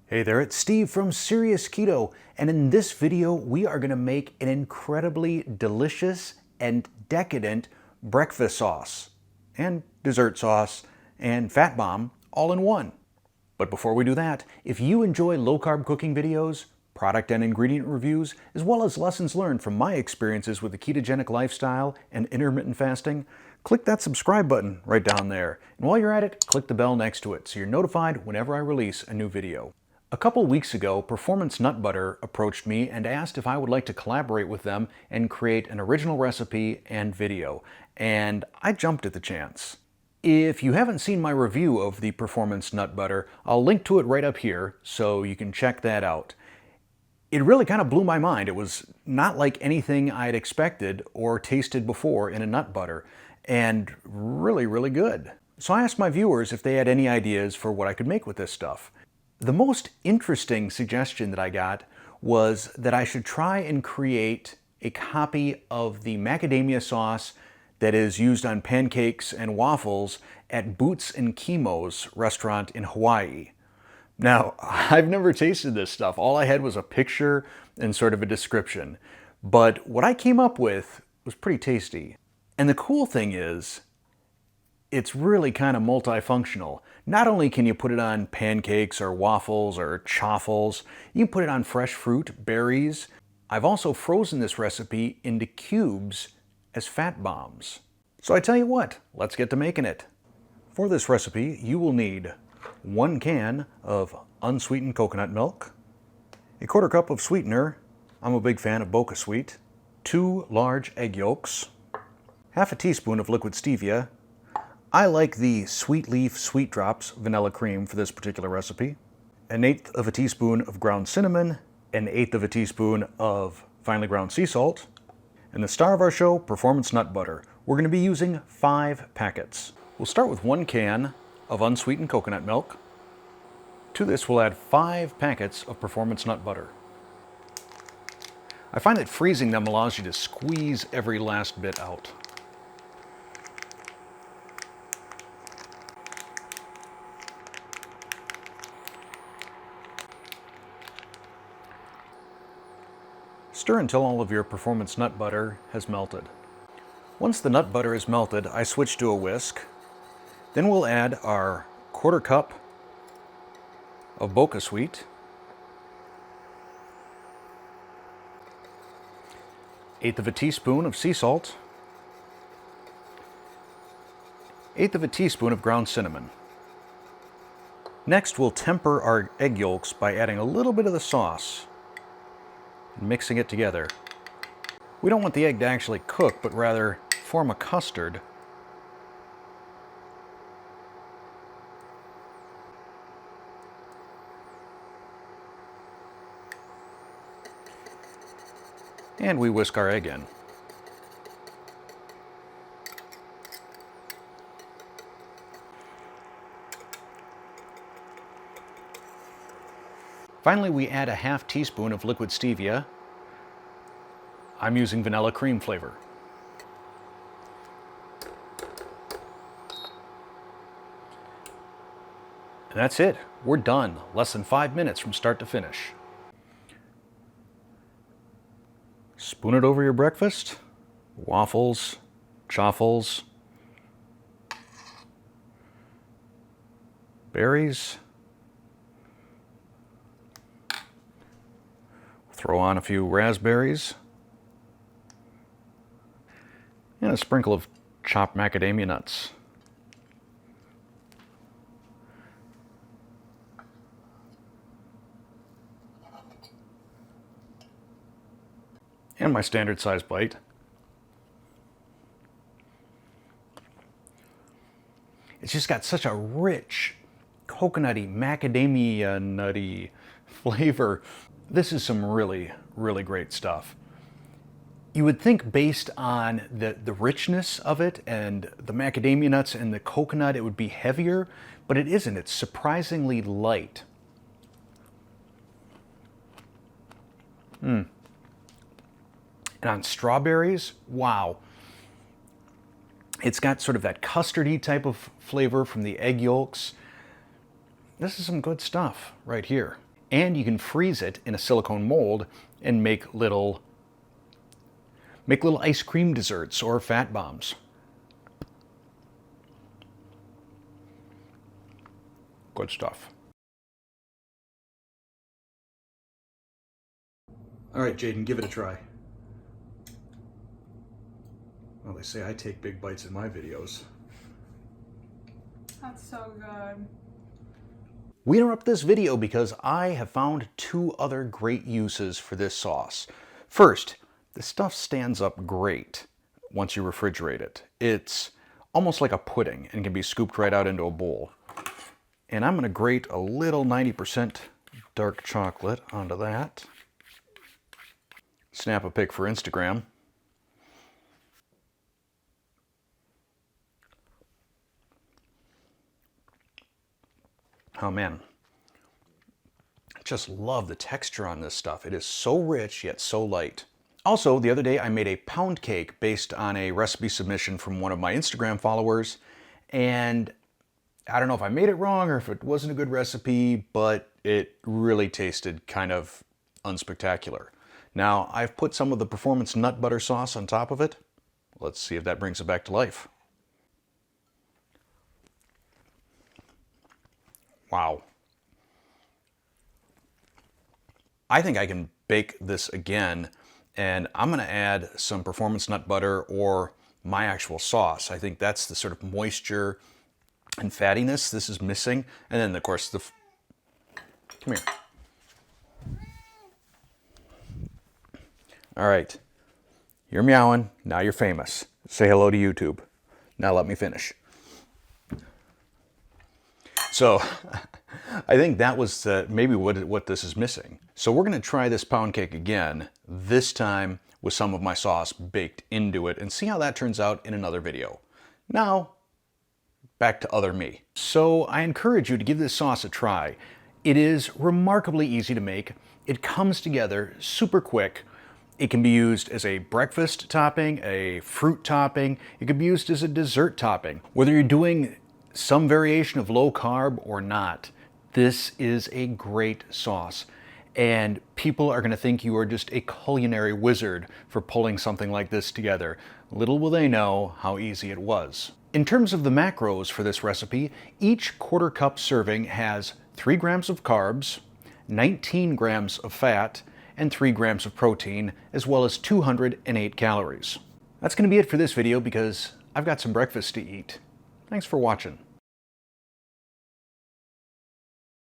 Hey there, it's Steve from Serious Keto, and in this video we are going to make an incredibly delicious and decadent breakfast sauce and dessert sauce and fat bomb all in one. But before we do that, if you enjoy low-carb cooking videos, product and ingredient reviews, as well as lessons learned from my experiences with the ketogenic lifestyle and intermittent fasting, click that subscribe button right down there. And while you're at it, click the bell next to it so you're notified whenever I release a new video. A couple weeks ago, Performance Nut Butter approached me and asked if I would like to collaborate with them and create an original recipe and video, and I jumped at the chance. If you haven't seen my review of the Performance Nut Butter, I'll link to it right up here so you can check that out. It really kind of blew my mind. It was not like anything I had expected or tasted before in a nut butter, and really good. So I asked my viewers if they had any ideas for what I could make with this stuff. The most interesting suggestion that I got was that I should try and create a copy of the macadamia sauce that is used on pancakes and waffles at Boots and Chemo's restaurant in Hawaii. Now, I've never tasted this stuff. All I had was a picture and sort of a description. But what I came up with was pretty tasty. And the cool thing is, it's really kind of multifunctional. Not only can you put it on pancakes or waffles or chaffles, you can put it on fresh fruit, berries. I've also frozen this recipe into cubes as fat bombs. So I tell you what, let's get to making it. For this recipe, you will need 1 can of unsweetened coconut milk, a 1/4 cup of sweetener, I'm a big fan of Boca Sweet, 2 large egg yolks, 1/2 teaspoon of liquid stevia. I like the Sweet Leaf Sweet Drops vanilla cream for this particular recipe, 1/8 teaspoon of ground cinnamon, 1/8 teaspoon of finely ground sea salt, and the star of our show, Performance Nut Butter. We're going to be using 5 packets. We'll start with 1 can of unsweetened coconut milk. To this we'll add 5 packets of Performance Nut Butter. I find that freezing them allows you to squeeze every last bit out. Stir until all of your Performance Nut Butter has melted. Once the nut butter is melted, I switch to a whisk. Then we'll add our 1/4 cup of Boca Sweet, 1/8 teaspoon of sea salt, 1/8 teaspoon of ground cinnamon. Next, we'll temper our egg yolks by adding a little bit of the sauce and mixing it together. We don't want the egg to actually cook, but rather form a custard. And we whisk our egg in. Finally, we add a 1/2 teaspoon of liquid stevia. I'm using vanilla cream flavor. And that's it. We're done. Less than 5 minutes from start to finish. Spoon it over your breakfast. Waffles, chaffles, berries. Throw on a few raspberries and a sprinkle of chopped macadamia nuts. And my standard size bite. It's just got such a rich, coconutty, macadamia nutty flavor. This is some really great stuff. You would think based on the richness of it and the macadamia nuts and the coconut, it would be heavier, but it isn't. It's surprisingly light. And on strawberries, wow. It's got sort of that custardy type of flavor from the egg yolks. This is some good stuff right here. And you can freeze it in a silicone mold and make little ice cream desserts or fat bombs. Good stuff. All right, Jaden, give it a try. Well, they say I take big bites in my videos. That's so good. We interrupt this video because I have found two other great uses for this sauce. First, this stuff stands up great once you refrigerate it. It's almost like a pudding and can be scooped right out into a bowl. And I'm going to grate a little 90% dark chocolate onto that. Snap a pic for Instagram. Oh man, I just love the texture on this stuff. It is so rich yet so light. Also, the other day I made a pound cake based on a recipe submission from one of my Instagram followers, and I don't know if I made it wrong or if it wasn't a good recipe, but it really tasted kind of unspectacular. Now, I've put some of the performance nut butter sauce on top of it. Let's see if that brings it back to life. Wow. I think I can bake this again, and I'm going to add some performance nut butter or my actual sauce. I think that's the sort of moisture and fattiness this is missing. And then, of course, come here. All right. You're meowing. Now you're famous. Say hello to YouTube. Now let me finish. So I think that was maybe what this is missing. So we're going to try this pound cake again, this time with some of my sauce baked into it, and see how that turns out in another video. Now, back to other me. So I encourage you to give this sauce a try. It is remarkably easy to make. It comes together super quick. It can be used as a breakfast topping, a fruit topping. It could be used as a dessert topping. Whether you're doing some variation of low carb or not, this is a great sauce. And people are going to think you are just a culinary wizard for pulling something like this together. Little will they know how easy it was. In terms of the macros for this recipe, each quarter cup serving has 3 grams of carbs, 19 grams of fat, and 3 grams of protein, as well as 208 calories. That's going to be it for this video because I've got some breakfast to eat. Thanks for watching.